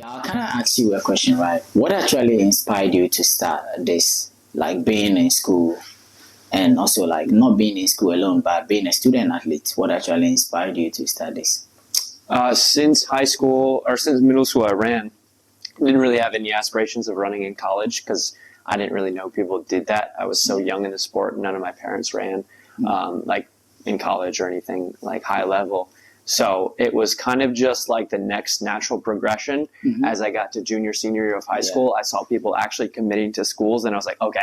I'll kind of ask you a question, right? What actually inspired you to start this, like being in school and also like not being in school alone, but being a student athlete? What actually inspired you to start this? Since high school or since middle school, I ran. Didn't really have any aspirations of running in college because I didn't really know people did that. I was so young in the sport. None of my parents ran like in college or anything like high level. So it was kind of just like the next natural progression. As I got to junior, senior year of high school, I saw people actually committing to schools, and I was like, okay,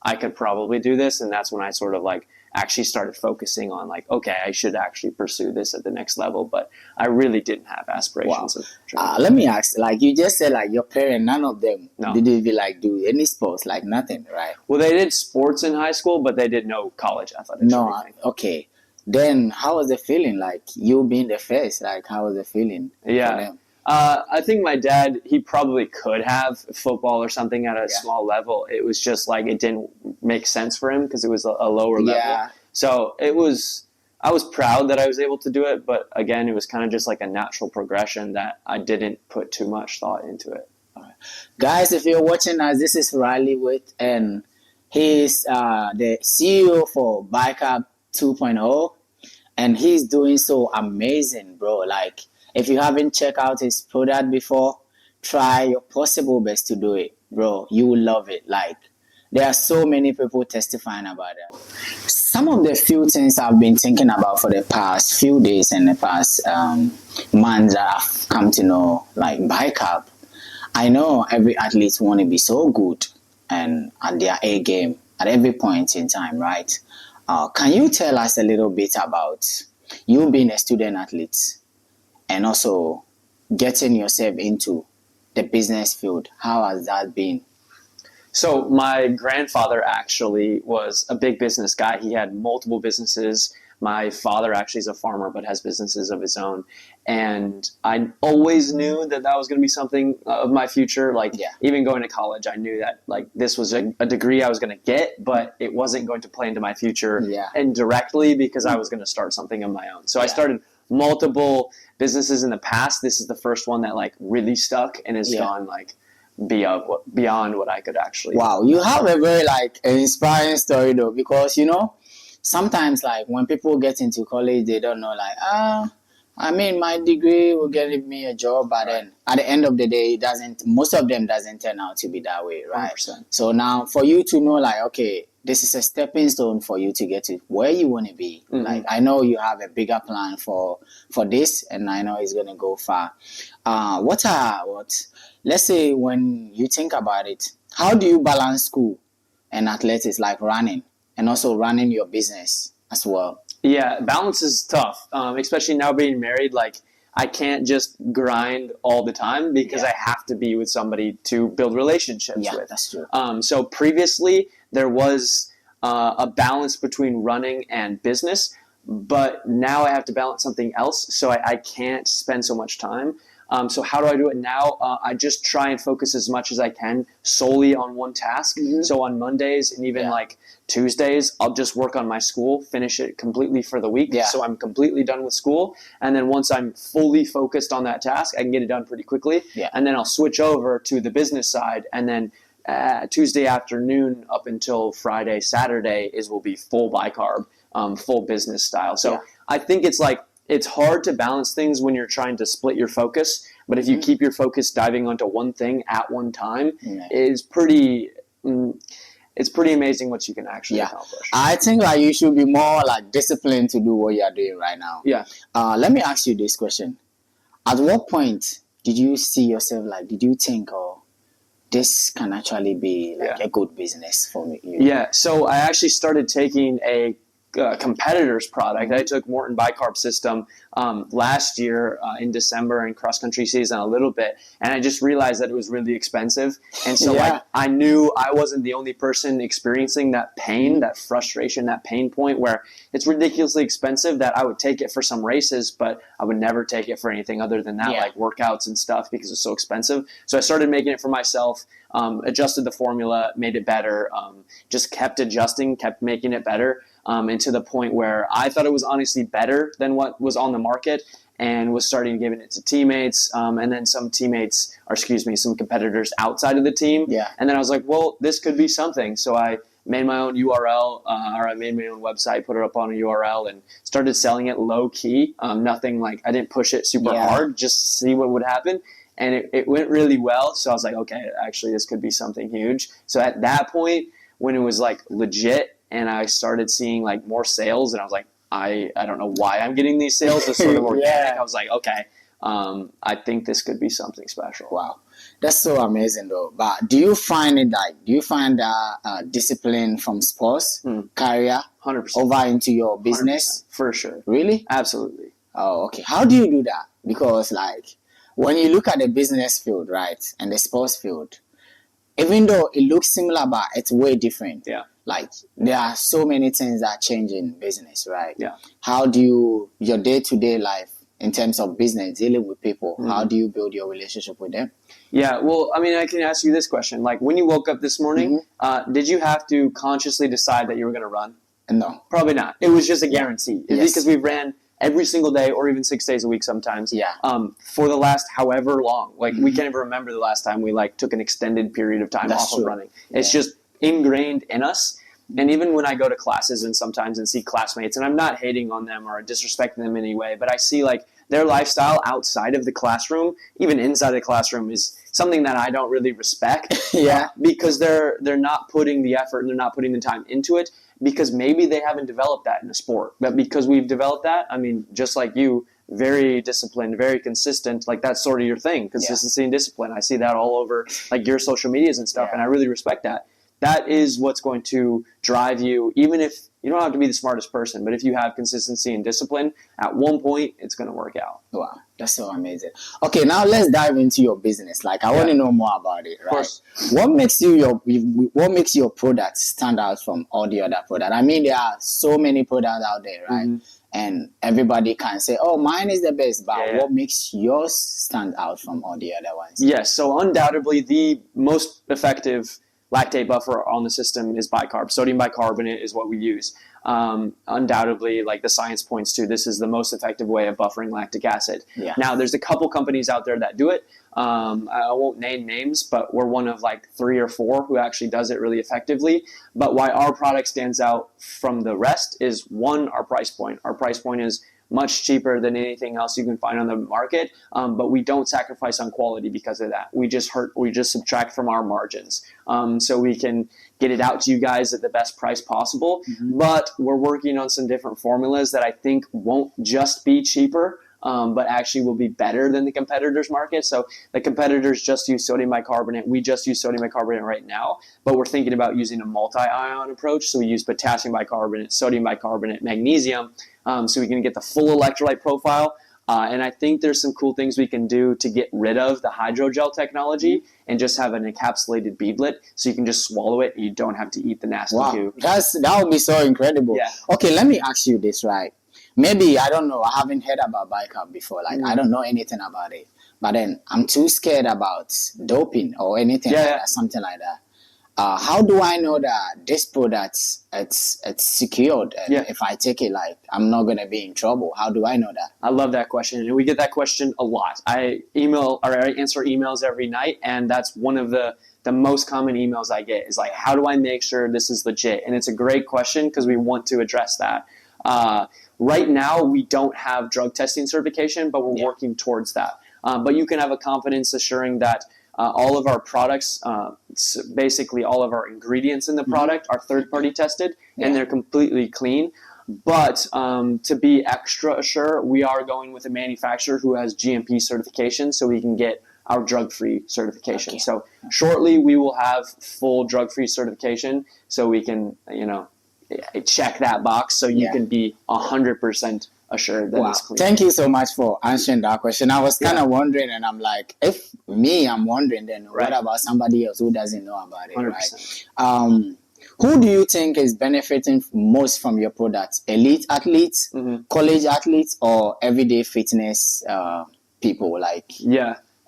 I could probably do this. And that's when I sort of like actually started focusing on like, okay, I should actually pursue this at the next level. But I really didn't have aspirations. Let me ask, like you just said, like your parents, none of them No. did even like do any sports, like nothing, right? Well, they did sports in high school, but they did no college athletics. No, okay. Then how was the feeling? Like you being the first, like how was the feeling? Yeah. For them? I think my dad, he probably could have football or something at a small level. It was just like it didn't make sense for him because it was a lower level. So I was proud that I was able to do it, but again, it was kind of just like a natural progression that I didn't put too much thought into it. Guys, if you're watching us, this is Riley Witt, and he's the CEO for Bicarb 2.0, and he's doing so amazing, bro. Like, if you haven't checked out his product before, try your possible best to do it, bro. You will love it. Like, there are so many people testifying about that. Some of the few things I've been thinking about for the past few days and the past months that I've come to know, like Bicarb. I know every athlete want to be so good and at their A game at every point in time, right? Can you tell us a little bit about you being a student athlete and also getting yourself into the business field? How has that been? So my grandfather actually was a big business guy. He had multiple businesses. My father actually is a farmer, but has businesses of his own. And I always knew that that was going to be something of my future. Like even going to college, I knew that like this was a degree I was going to get, but it wasn't going to play into my future indirectly because I was going to start something of my own. So I started multiple businesses in the past. This is the first one that like really stuck and has gone like beyond what I could actually. Wow, you have a very like inspiring story though, because you know sometimes like when people get into college, they don't know like I mean my degree will give me a job, but then at the end of the day, it doesn't. Most of them doesn't turn out to be that way, right? 100%. So now for you to know like okay, this is a stepping stone for you to get to where you want to be. Like I know you have a bigger plan for this, and I know it's gonna go far. Let's say when you think about it, how do you balance school and athletics, like running and also running your business as well? Yeah, balance is tough, especially now being married. Like I can't just grind all the time because I have to be with somebody to build relationships with. Yeah, that's true. So previously there was a balance between running and business, but now I have to balance something else. So I can't spend so much time. So how do I do it now? I just try and focus as much as I can solely on one task. So on Mondays and even like Tuesdays, I'll just work on my school, finish it completely for the week. So I'm completely done with school. And then once I'm fully focused on that task, I can get it done pretty quickly. And then I'll switch over to the business side. And then Tuesday afternoon up until Friday, Saturday will be full bicarb, full business style. So I think it's like, it's hard to balance things when you're trying to split your focus, but if you keep your focus diving onto one thing at one time, it's pretty amazing what you can actually accomplish. I think like you should be more like disciplined to do what you are doing right now. Let me ask you this question. At what point did you see yourself like, did you think, oh, this can actually be like a good business for me? So I actually started taking a competitor's product. I took Morton Bicarb system last year in December in cross country season a little bit, and I just realized that it was really expensive. And so like I knew I wasn't the only person experiencing that pain, that frustration, that pain point where it's ridiculously expensive that I would take it for some races, but I would never take it for anything other than that, like workouts and stuff, because it's so expensive. So I started making it for myself. Adjusted the formula, made it better, just kept adjusting, kept making it better, and to the point where I thought it was honestly better than what was on the market. and was starting giving it to teammates, and then some competitors outside of the team. Yeah. And then I was like, well, this could be something. So I made my own URL, or I made my own website, put it up on a URL, and started selling it low key. Nothing like, I didn't push it super hard, just see what would happen. And it went really well. So I was like, okay, actually this could be something huge. So at that point, when it was like legit and I started seeing like more sales, and I was like, I don't know why I'm getting these sales. It's sort of organic. I was like, okay, I think this could be something special. Wow. That's so amazing though. But do you find discipline from sports career 100% over into your business? 100%, for sure. Really? Absolutely. Oh, okay. How do you do that? Because like when you look at the business field, right, and the sports field, even though it looks similar, but it's way different. Yeah. Like there are so many things that change in business, right? Yeah. How do you, your day-to-day life in terms of business, dealing with people, how do you build your relationship with them? Yeah, well, I mean, I can ask you this question. Like, when you woke up this morning, did you have to consciously decide that you were going to run? No. Probably not. It was just a guarantee. Yes. Because we ran every single day or even 6 days a week sometimes. Yeah. For the last however long. Like, we can't even remember the last time we, like, took an extended period of time off of running. It's just ingrained in us. And even when I go to classes and sometimes and see classmates, and I'm not hating on them or disrespecting them in any way, but I see like their lifestyle outside of the classroom, even inside the classroom, is something that I don't really respect. Because they're not putting the effort and they're not putting the time into it, because maybe they haven't developed that in a sport. But because we've developed that, I mean, just like you, very disciplined, very consistent, like that's sort of your thing, consistency and discipline. I see that all over like your social medias and stuff, and I really respect that. That is what's going to drive you, even if you don't have to be the smartest person, but if you have consistency and discipline, at one point, it's going to work out. Wow, that's so amazing. Okay, now let's dive into your business. Like, I want to know more about it, right? Of course. What makes your product stand out from all the other products? I mean, there are so many products out there, right? And everybody can say, oh, mine is the best, but what makes yours stand out from all the other ones? Yes, so undoubtedly, the most effective lactate buffer on the system is bicarb. Sodium bicarbonate is what we use. Undoubtedly, like the science points to, this is the most effective way of buffering lactic acid. Now, there's a couple companies out there that do it. I won't name names, but we're one of like 3 or 4 who actually does it really effectively. But why our product stands out from the rest is, one, our price point. Our price point is much cheaper than anything else you can find on the market, but we don't sacrifice on quality because of that. We just subtract from our margins, so we can get it out to you guys at the best price possible. But we're working on some different formulas that I think won't just be cheaper, but actually will be better than the competitors' market. So the competitors just use sodium bicarbonate. We just use sodium bicarbonate right now, but we're thinking about using a multi-ion approach. So we use potassium bicarbonate, sodium bicarbonate, magnesium, so we can get the full electrolyte profile. And I think there's some cool things we can do to get rid of the hydrogel technology and just have an encapsulated beadlet, so you can just swallow it and you don't have to eat the nasty goo. That would be so incredible. Okay, let me ask you this, right? Maybe, I don't know, I haven't heard about Bicarb before. Like, I don't know anything about it. But then I'm too scared about doping or anything like that, something like that. How do I know that this product, it's secured? And if I take it, like, I'm not going to be in trouble. How do I know that? I love that question. And we get that question a lot. I answer emails every night, and that's one of the most common emails I get is like, how do I make sure this is legit? And it's a great question because we want to address that. Right now, we don't have drug testing certification, but we're working towards that. But you can have a confidence assuring that all of our products, basically all of our ingredients in the product are third-party tested, and they're completely clean. But to be extra sure, we are going with a manufacturer who has GMP certification, so we can get our drug-free certification. So shortly, we will have full drug-free certification, so we can, check that box, so you can be 100% assured that it's clean. Thank you so much for answering that question. I was kind of wondering, and I'm like, if I'm wondering, then what about somebody else who doesn't know about it, 100%. right? Who do you think is benefiting most from your products? Elite athletes, college athletes, or everyday fitness people?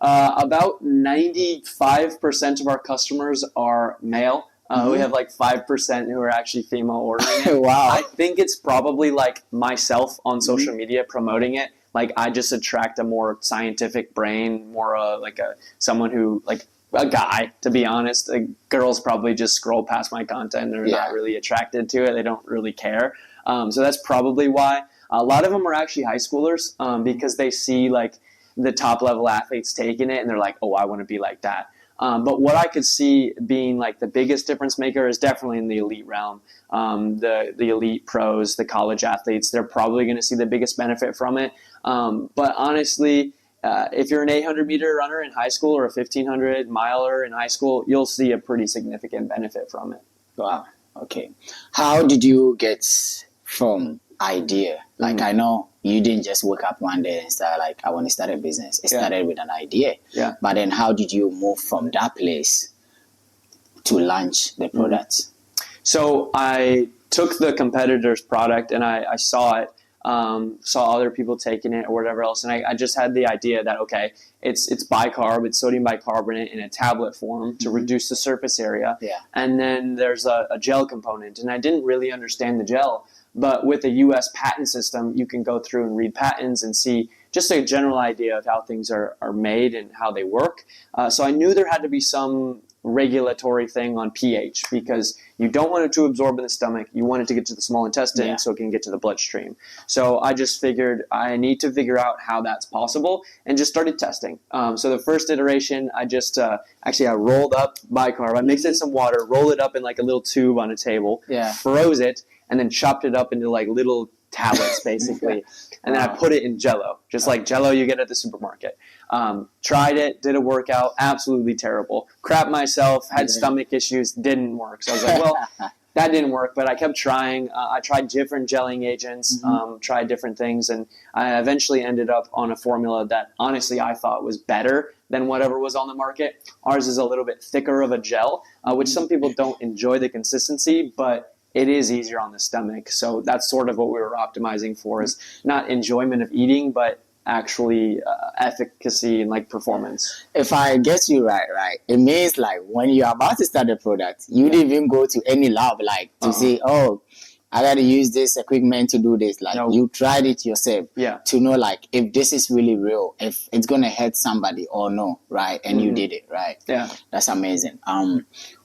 About 95% of our customers are male. We have like 5% who are actually female ordering it. Wow. I think it's probably like myself on social media promoting it Like I just attract a more scientific brain, more someone who like a guy, to be honest. Like, girls probably just scroll past my content. They're not really attracted to it. They don't really care. So that's probably why. A lot of them are actually high schoolers because they see like the top level athletes taking it and they're like, oh, I want to be like that. But what I could see being like the biggest difference maker is definitely in the elite realm. The elite pros, the college athletes, they're probably going to see the biggest benefit from it. But honestly, if you're an 800-meter runner in high school or a 1,500 miler in high school, you'll see a pretty significant benefit from it. Wow. Okay. How did you get from idea? Like, I know you didn't just wake up one day and start like, I want to start a business. It started with an idea. Yeah. But then how did you move from that place to launch the product? So I took the competitor's product and I saw it, saw other people taking it or whatever else. And I just had the idea that, okay, it's bicarb, it's sodium bicarbonate in a tablet form to reduce the surface area. Yeah. And then there's a gel component. And I didn't really understand the gel. But with the U.S. patent system, you can go through and read patents and see just a general idea of how things are made and how they work. So I knew there had to be some regulatory thing on pH because you don't want it to absorb in the stomach. You want it to get to the small intestine so it can get to the bloodstream. So I just figured I need to figure out how that's possible and just started testing. So the first iteration, I just I rolled up bicarb. I mixed it in some water, rolled it up in like a little tube on a table, froze it, and then chopped it up into like little tablets basically. And then I put it in Jell-O, just like Jell-O you get at the supermarket. Tried it, did a workout, absolutely terrible. Crap myself, had stomach issues, didn't work. So I was like, well, that didn't work, but I kept trying. I tried different gelling agents, tried different things, and I eventually ended up on a formula that honestly I thought was better than whatever was on the market. Ours is a little bit thicker of a gel, which some people don't enjoy the consistency, but it is easier on the stomach. So that's sort of what we were optimizing for, is not enjoyment of eating, but actually efficacy and like performance. If I get you right, it means like when you're about to start a product, you didn't even go to any lab like to say, oh, I got to use this equipment to do this. Like you tried it yourself to know like if this is really real, if it's going to hurt somebody or no, right? And you did it, right? Yeah. That's amazing.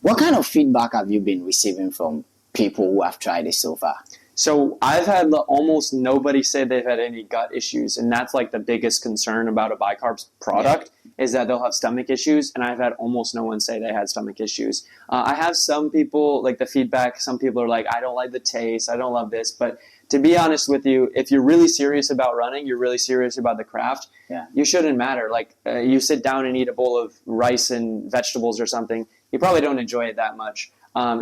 What kind of feedback have you been receiving from people who have tried it so far? So I've had almost nobody say they've had any gut issues, and that's like the biggest concern about a bicarb product is that they'll have stomach issues, and I've had almost no one say they had stomach issues. I have some people, like the feedback, some people are like, I don't like the taste, I don't love this, but to be honest with you, if you're really serious about running, you're really serious about the craft, you shouldn't matter. Like you sit down and eat a bowl of rice and vegetables or something, you probably don't enjoy it that much.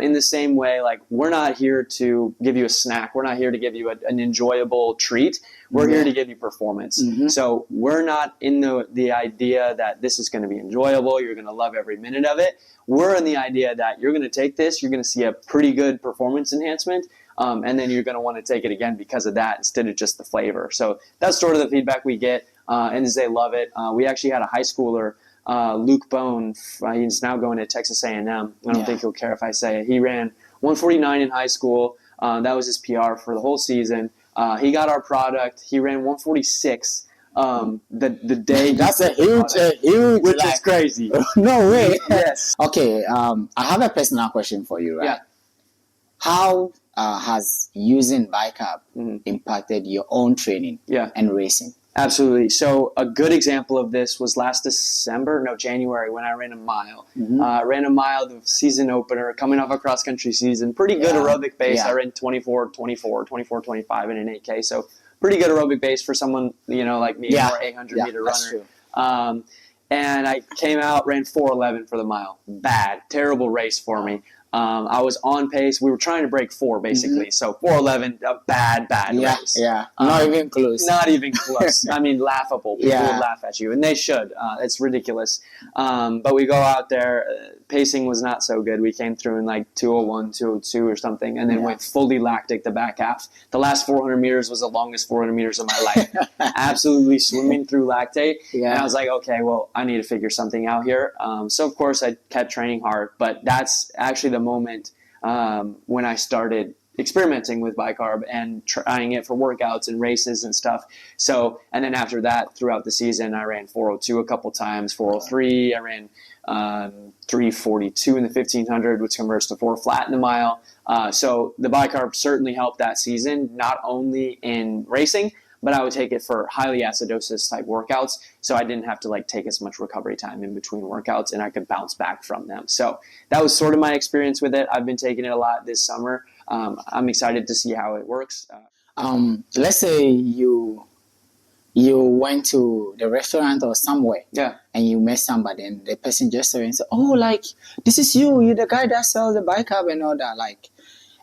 In the same way, like we're not here to give you a snack. We're not here to give you an enjoyable treat. We're here to give you performance. So we're not in the idea that this is going to be enjoyable. You're going to love every minute of it. We're in the idea that you're going to take this. You're going to see a pretty good performance enhancement. And then you're going to want to take it again because of that instead of just the flavor. So that's sort of the feedback we get. And they love it. We actually had a high schooler, Luke Bone, he's now going to Texas A&M. I don't think he'll care if I say it. He ran 149 in high school. That was his PR for the whole season. He got our product. He ran 146 the day. That's a huge, which is crazy. No way. Yes. Okay, I have a personal question for you, right? Yeah. How has using bicarb impacted your own training and racing? Absolutely. So a good example of this was January, when I ran a mile. I ran a mile, the season opener, coming off a cross-country season. Pretty good aerobic pace. I ran 24:25 in an 8K. So pretty good aerobic pace for someone, like me, more 800-meter runner. And I came out, ran 4:11 for the mile. Bad, terrible race for me. I was on pace. We were trying to break 4, basically. So 4:11, a bad race. Not even close. Not even close. I mean, laughable. People would laugh at you, and they should. It's ridiculous. But we go out there. Pacing was not so good. We came through in like 2:01, 2:02 or something, and then went fully lactic the back half. The last 400 meters was the longest 400 meters of my life. Absolutely swimming through lactate. And I was like, okay, well, I need to figure something out here. So, of course, I kept training hard. But that's actually the moment when I started experimenting with bicarb and trying it for workouts and races and stuff. So, and then after that, throughout the season, I ran 402 a couple times, 403. I ran 342 in the 1500, which converts to 4 flat in the mile. So the bicarb certainly helped that season, not only in racing, but I would take it for highly acidosis type workouts. So I didn't have to like take as much recovery time in between workouts, and I could bounce back from them. So that was sort of my experience with it. I've been taking it a lot this summer. I'm excited to see how it works. Let's say you went to the restaurant or somewhere, and you met somebody, and the person just saw you and said, "Oh, like this is you're the guy that sells the bicarb and all that." Like,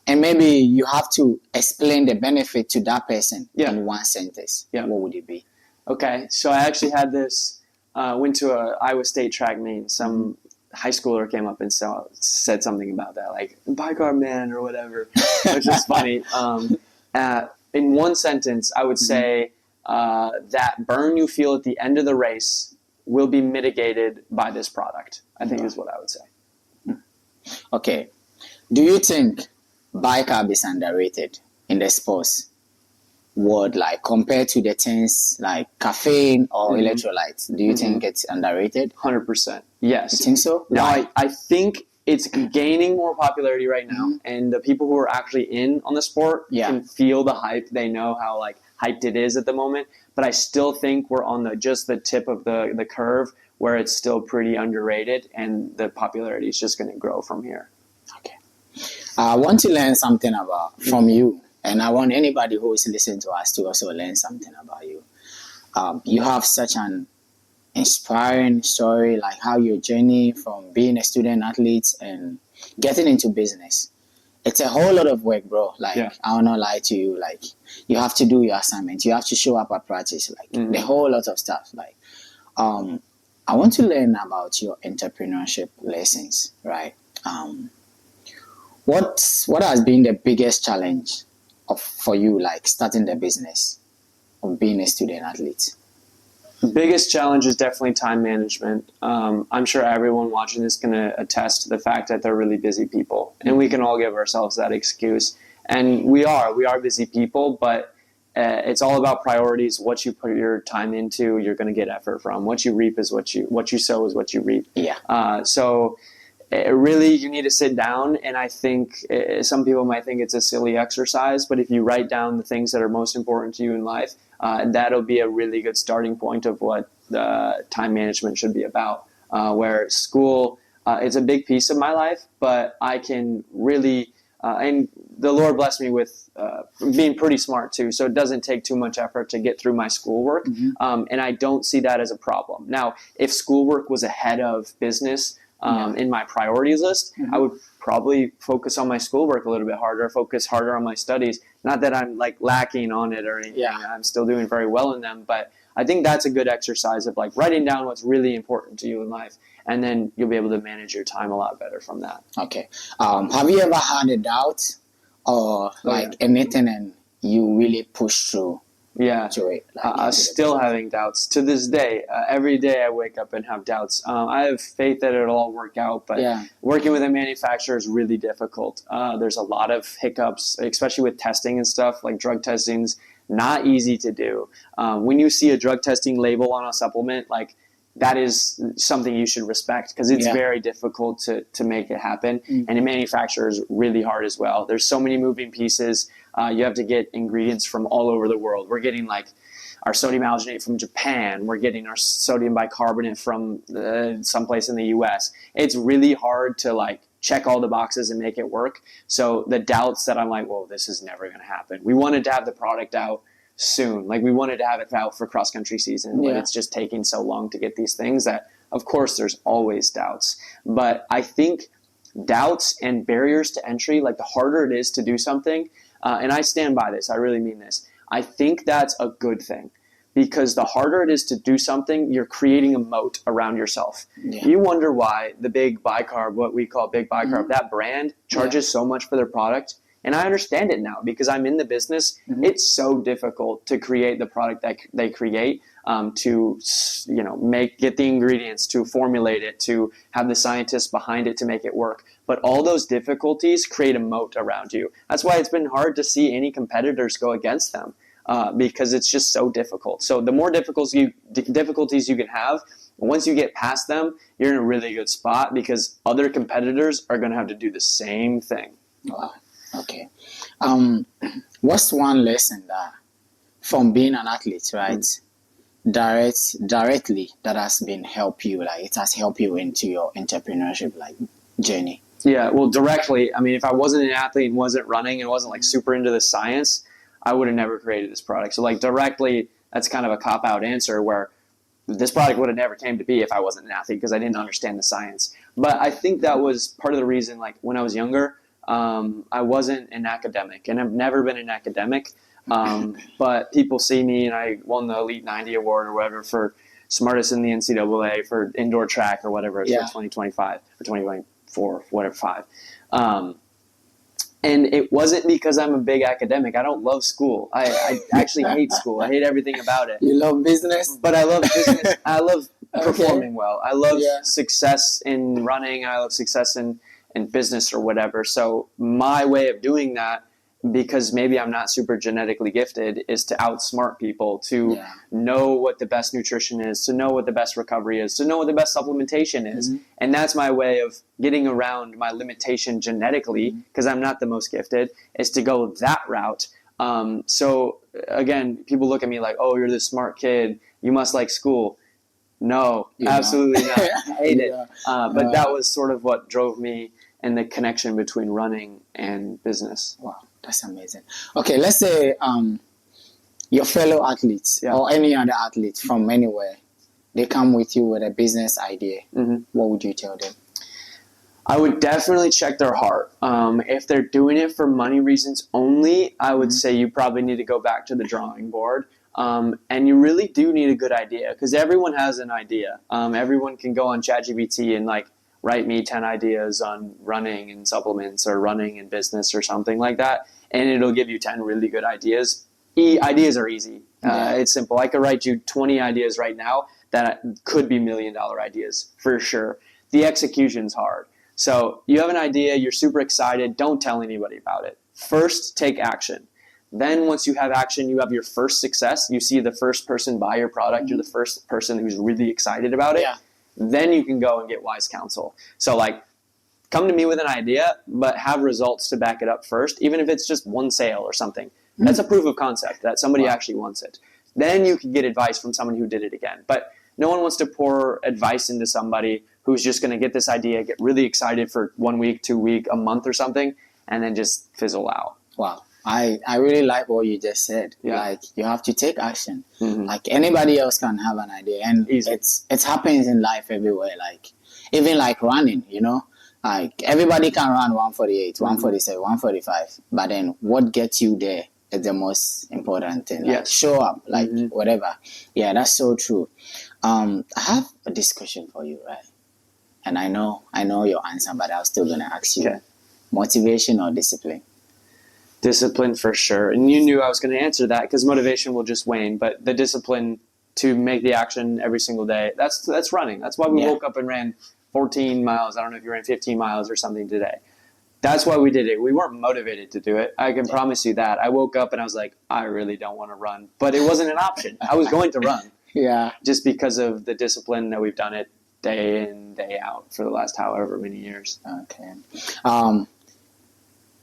and maybe you have to explain the benefit to that person in one sentence. What would it be? Okay, so I actually had this. Went to a Iowa State track meet. Some high schooler came up and said something about that, like bicarb man or whatever, which is funny. In one sentence, I would say that burn you feel at the end of the race will be mitigated by this product, I think is what I would say. Okay. Do you think bicarb is underrated in the sports world, like compared to the things like caffeine or electrolytes? Do you think it's underrated? 100%. Yes. You think so? Now, I think it's gaining more popularity right now, and the people who are actually in on the sport can feel the hype. They know how like hyped it is at the moment, but I still think we're on just the tip of the curve where it's still pretty underrated, and the popularity is just going to grow from here. Okay. I want to learn something from you, and I want anybody who is listening to us to also learn something about you. You have such an inspiring story, like how your journey from being a student athlete and getting into business. It's a whole lot of work, bro. Like, I will not lie to you. Like, you have to do your assignment. You have to show up at practice. Like, a whole lot of stuff. Like, I want to learn about your entrepreneurship lessons, right? What has been the biggest challenge for you, like starting the business of being a student athlete? The biggest challenge is definitely time management. I'm sure everyone watching this is going to attest to the fact that they're really busy people, and we can all give ourselves that excuse. And we are busy people, but it's all about priorities. What you put your time into, you're going to get effort from. What you reap is what you sow is what you reap. So really, you need to sit down, and I think some people might think it's a silly exercise, but if you write down the things that are most important to you in life, that'll be a really good starting point of what the time management should be about. Where school is a big piece of my life, but I can really, and the Lord blessed me with being pretty smart too, so it doesn't take too much effort to get through my schoolwork, and I don't see that as a problem. Now, if schoolwork was ahead of business, in my priorities list, I would probably focus on my schoolwork a little bit harder, focus harder on my studies. Not that I'm like lacking on it or anything. I'm still doing very well in them, but I think that's a good exercise of like writing down what's really important to you in life, and then you'll be able to manage your time a lot better from that. Okay. Have you ever had a doubt or anything and you really push through? To it, still having doubts to this day. Every day I wake up and have doubts. I have faith that it'll all work out, but working with a manufacturer is really difficult. There's a lot of hiccups, especially with testing and stuff. Like drug testing's not easy to do. When you see a drug testing label on a supplement, like that is something you should respect, because it's very difficult to make it happen. And a manufacturer is really hard as well. There's so many moving pieces. You have to get ingredients from all over the world. We're getting like our sodium alginate from Japan. We're getting our sodium bicarbonate from someplace in the US. It's really hard to like check all the boxes and make it work. So the doubts that I'm like, well, this is never going to happen. We wanted to have the product out soon. Like we wanted to have it out for cross country season, but it's just taking so long to get these things that, of course, there's always doubts. But I think doubts and barriers to entry, like the harder it is to do something, and I stand by this, I really mean this, I think that's a good thing, because the harder it is to do something, you're creating a moat around yourself. You wonder why the Big Bicarb, what we call Big Bicarb, that brand charges so much for their product. And I understand it now because I'm in the business. It's so difficult to create the product that they create. to get the ingredients, to formulate it, to have the scientists behind it to make it work. But all those difficulties create a moat around you. That's why it's been hard to see any competitors go against them, because it's just so difficult. So the more difficulties you can have, once you get past them, you're in a really good spot, because other competitors are going to have to do the same thing. Wow. Okay. What's one lesson that from being an athlete, right, directly that has been help you, like it has helped you into your entrepreneurship like journey? Yeah, well, directly, I mean, if I wasn't an athlete and wasn't running and wasn't like super into the science, I would have never created this product. So like directly, that's kind of a cop-out answer, where this product would have never came to be if I wasn't an athlete, because I didn't understand the science. But I think that was part of the reason, like when I was younger, I wasn't an academic, and I've never been an academic. But people see me, and I won the Elite 90 award or whatever for smartest in the NCAA for indoor track or whatever it's for 2025 or 2024, whatever, 5. And it wasn't because I'm a big academic. I don't love school. I actually hate school. I hate everything about it. You love business? But I love business. I love performing well. I love success in running. I love success in business or whatever. So my way of doing that, because maybe I'm not super genetically gifted, is to outsmart people, to know what the best nutrition is, to know what the best recovery is, to know what the best supplementation is. Mm-hmm. And that's my way of getting around my limitation genetically, because I'm not the most gifted, is to go that route. So again, people look at me like, oh, you're this smart kid, you must like school. No, absolutely not. I hate it. But that was sort of what drove me, and the connection between running and business. Wow. That's amazing. Okay, let's say your fellow athletes or any other athlete from anywhere, they come with you with a business idea. Mm-hmm. What would you tell them? I would definitely check their heart. If they're doing it for money reasons only, I would say you probably need to go back to the drawing board. And you really do need a good idea, because everyone has an idea. Everyone can go on ChatGPT and write me 10 ideas on running and supplements or running and business or something like that, and it'll give you 10 really good ideas. Ideas are easy. It's simple. I could write you 20 ideas right now that could be $1 million ideas for sure. The execution's hard. So you have an idea, you're super excited, don't tell anybody about it. First, take action. Then once you have action, you have your first success. You see the first person buy your product, you're the first person who's really excited about it. Yeah. Then you can go and get wise counsel. So come to me with an idea, but have results to back it up first, even if it's just one sale or something. That's a proof of concept that somebody actually wants it. Then you can get advice from someone who did it again. But no one wants to pour advice into somebody who's just going to get this idea, get really excited for 1 week, 2 weeks, a month or something, and then just fizzle out. Wow. I really like what you just said. Yeah. You have to take action. Mm-hmm. Anybody else can have an idea, and it happens in life everywhere. Even running, everybody can run 148, 147, 145. But then what gets you there is the most important thing. Show up, whatever. Yeah, that's so true. I have a discussion for you, right? And I know your answer, but I'm still gonna ask you: motivation or discipline? Discipline for sure. And you knew I was going to answer that, because motivation will just wane. But the discipline to make the action every single day, that's running. That's why we woke up and ran 14 miles. I don't know if you ran 15 miles or something today. That's why we did it. We weren't motivated to do it. I can promise you that. I woke up and I was like, I really don't want to run. But it wasn't an option. I was going to run. Just because of the discipline that we've done it day in, day out for the last however many years. Okay.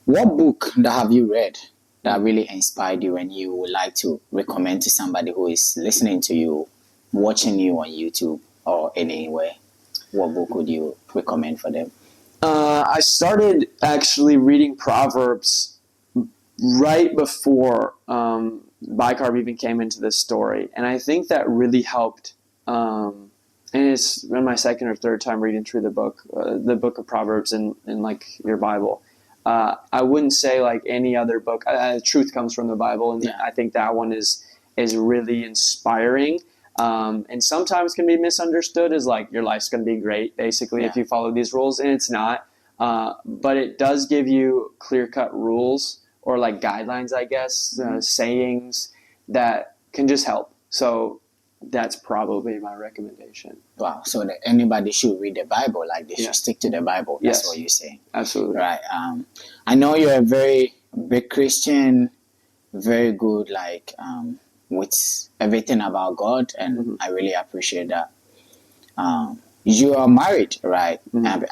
What book that have you read that really inspired you and you would like to recommend to somebody who is listening to you, watching you on YouTube or anywhere? What book would you recommend for them? I started actually reading Proverbs right before Bicarb even came into this story. And I think that really helped. And it's my second or third time reading through the book of Proverbs in your Bible. I wouldn't say any other book. Truth comes from the Bible, and I think that one is really inspiring. And sometimes can be misunderstood as your life's going to be great, basically, if you follow these rules, and it's not. But it does give you clear-cut rules or guidelines, I guess, sayings that can just help. So that's probably my recommendation. Wow. So that anybody should read the Bible, like they should stick to the Bible. That's Yes. what you're saying. Absolutely. Right. I know you're a very big Christian, very good, like, with everything about God, and I really appreciate that. You are married, right?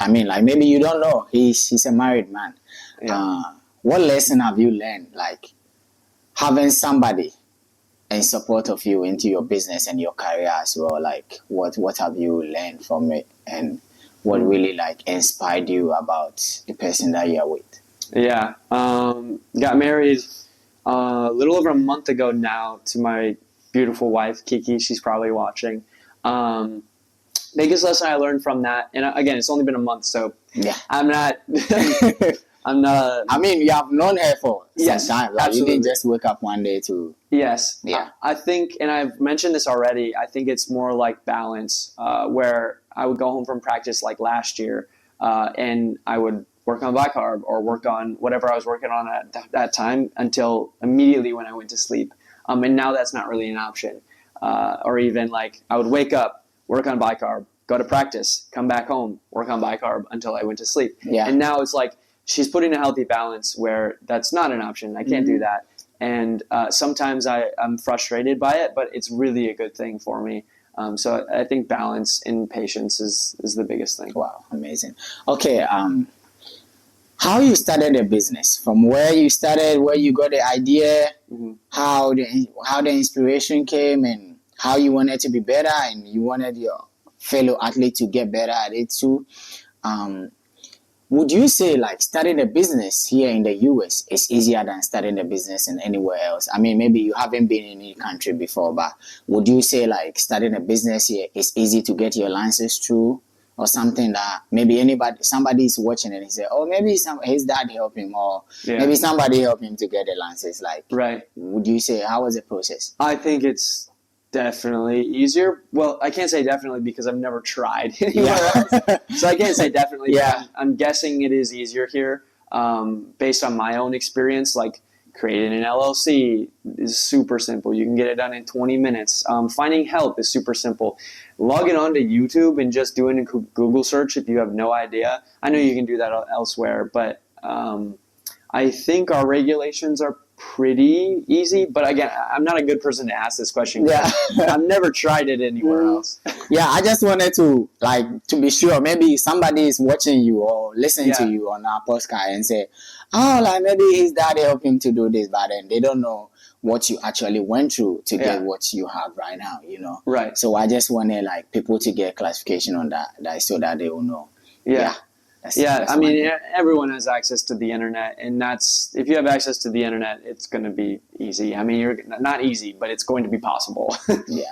I mean, like, maybe you don't know, he's a married man. Yeah. What lesson have you learned, like, having somebody in support of you into your business and your career as well? Like, what have you learned from it, and what really, like, inspired you about the person that you're with? Yeah. Got married a little over a month ago now to my beautiful wife, Kiki. She's probably watching. Biggest lesson I learned from that, and again, it's only been a month, so Yeah. I'm not. I'm not. I mean, you have known her for Yes, some time. Like, you absolutely. didn't just wake up one day to. Yes. Yeah. I think, and I've mentioned this already, I think it's more like balance, where I would go home from practice like last year, and I would work on bicarb or work on whatever I was working on at that time until immediately when I went to sleep. And now that's not really an option. Or even like I would wake up, work on bicarb, go to practice, come back home, work on bicarb until I went to sleep. Yeah. And now it's like she's putting a healthy balance where that's not an option. I can't do that. And sometimes I'm frustrated by it, but it's really a good thing for me. So I think balance and patience is the biggest thing. Wow, amazing. Okay, how you started a business? From where you started, where you got the idea, how the inspiration came, and how you wanted to be better, and you wanted your fellow athlete to get better at it too. Would you say, like, starting a business here in the US is easier than starting a business in anywhere else? I mean, maybe you haven't been in any country before, but would you say, like, starting a business here is easy to get your license through, or something that maybe somebody is watching and he say, oh, maybe his dad helped him, or maybe somebody helped him to get the license? Like, Right. Would you say, how was the process? I think it's definitely easier. Well, I can't say definitely because I've never tried anywhere else. So I can't say definitely. Yeah. I'm guessing it is easier here based on my own experience. Like creating an LLC is super simple. You can get it done in 20 minutes. Finding help is super simple. Logging onto YouTube and just doing a Google search if you have no idea. I know you can do that elsewhere, but I think our regulations are pretty easy, but again, I'm not a good person to ask this question. Yeah. I've never tried it anywhere else. Yeah, I just wanted to be sure. Maybe somebody is watching you or listening to you on our podcast and say, oh, like maybe his dad helped him to do this, but then they don't know what you actually went through to get what you have right now, you know? Right. So I just wanted like people to get clarification on that so that they will know. Yeah. That's I mean, everyone has access to the internet, and if you have access to the internet, it's going to be easy. I mean, you're not easy, but it's going to be possible. Yeah,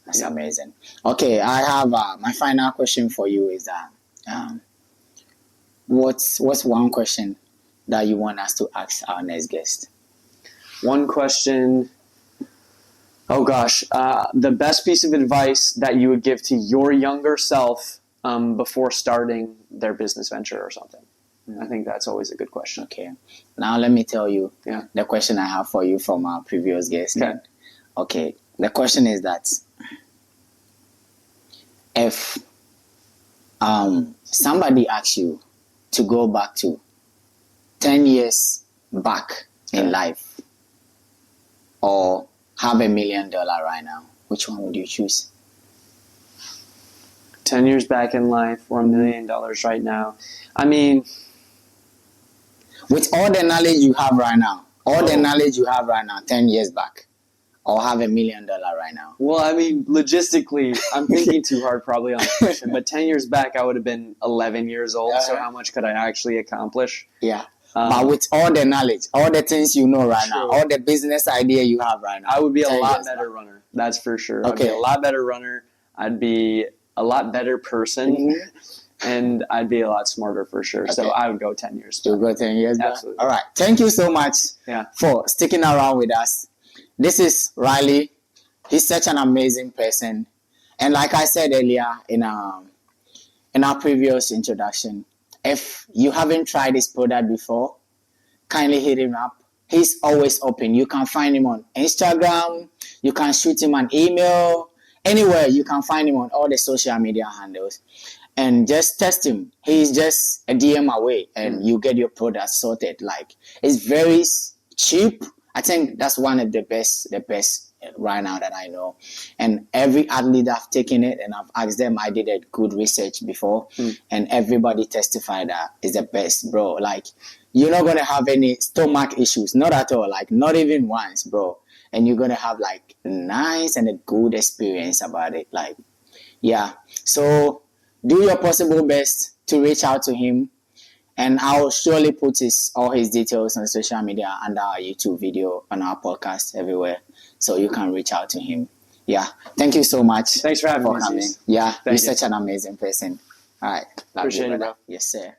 that's amazing. Okay, I have my final question for you is that what's one question that you want us to ask our next guest? One question. Oh gosh, the best piece of advice that you would give to your younger self before starting their business venture or something. I think that's always a good question. Okay. Now let me tell you the question I have for you from our previous guest. Okay. The question is that if somebody asks you to go back to 10 years back in life or have $1 million right now, which one would you choose? 10 years back in life or $1 million right now. I mean, with all the knowledge you have right now, 10 years back, or have $1 million right now. Well, I mean, logistically, I'm thinking too hard probably on the question, but 10 years back, I would have been 11 years old. So how much could I actually accomplish? Yeah. But with all the knowledge, all the things you know right now, all the business idea you have right now, I would be a lot better runner. That's for sure. I'd be a lot better runner. I'd be a lot better person, and I'd be a lot smarter for sure. So I would go 10 years back. You'll go 10 years back? Absolutely. All right. Thank you so much for sticking around with us. This is Riley. He's such an amazing person. And like I said earlier in our previous introduction, if you haven't tried this product before, kindly hit him up. He's always open. You can find him on Instagram. You can shoot him an email. anywhere you can find him on all the social media handles, and just test him. He's just a DM away, and you get your product sorted. Like, it's very cheap. I think that's one of the best right now that I know. And every athlete I've taken it and I've asked them, I did a good research before, and everybody testified that it's the best, bro. Like, you're not gonna have any stomach issues, not at all. Like, not even once, bro. And you're gonna have like nice and a good experience about it. Like, yeah. So do your possible best to reach out to him, and I'll surely put all his details on social media and our YouTube video, on our podcast, everywhere, so you can reach out to him. Yeah. Thank you so much. Thanks for having me. Coming. Yeah. You're such an amazing person. All right. Appreciate it, bro. Yes, sir.